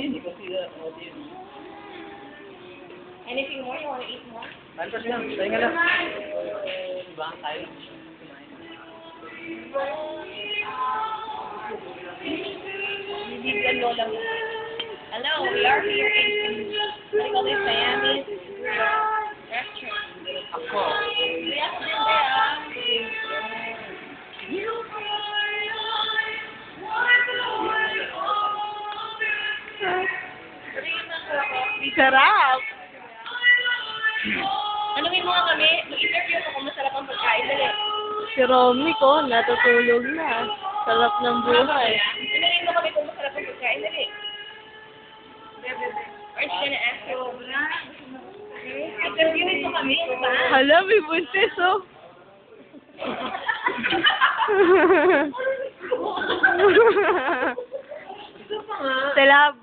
Hindi ko sila audience. Anything more? You want to eat more? Antas lang, tayo nga lang. Diba? Tayo. Bibigyan lola mo. Hello, we are here in Miami restaurant. Ako. We have been there. Sarap! Tanungin mo nga kami, mag-interview ako kung masarap ang pagkain. Dali. Si Romy ko, natutulog na. Sarap ng buhay. Tanungin mo kami kung masarap ang pagkain. Dali. Or she's gonna ask you. Interviewin mo kami, ba? Hala, may buntis, oh. Talab,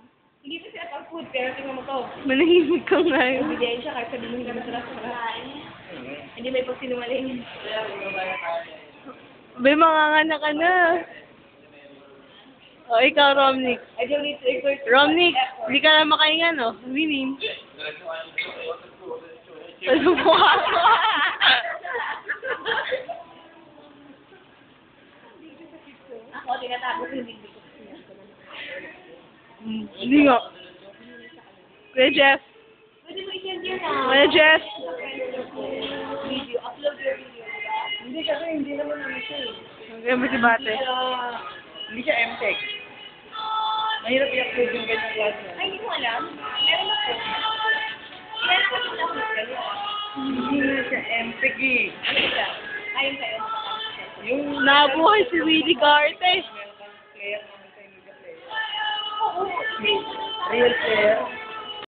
Hindi pa sila pag-food, pero tingnan mo to. manahimik ka ngayon. Ebidensya kahit sabihin mo hindi masarap. Hindi may pagsinungaling. Bay, manganganak ka na. O, ikaw, Romnick. I don't need to exert Romnick, effort. hindi ka na makainga, no? Winin. Sa mukha ko. Ako, tinatapos yung bibig ko. Hindi nga. Kuya Jeff. Pwede mo i-send yun na. Kuya Jeff. Video, upload your video. Hindi kasi, hindi naman ano siya eh. Ang si Bate. Hindi siya MTech. Mahirap i-upload yung ganyang klase. Ay, hindi mo alam? Meron ako. Kailan ako upload kayo? Hindi na siya MTech eh. Ano siya? Ayun kayo makakapit. Yung Nabuhay si Willie Garte. player naman sa Emilia Player. Oo. Real player.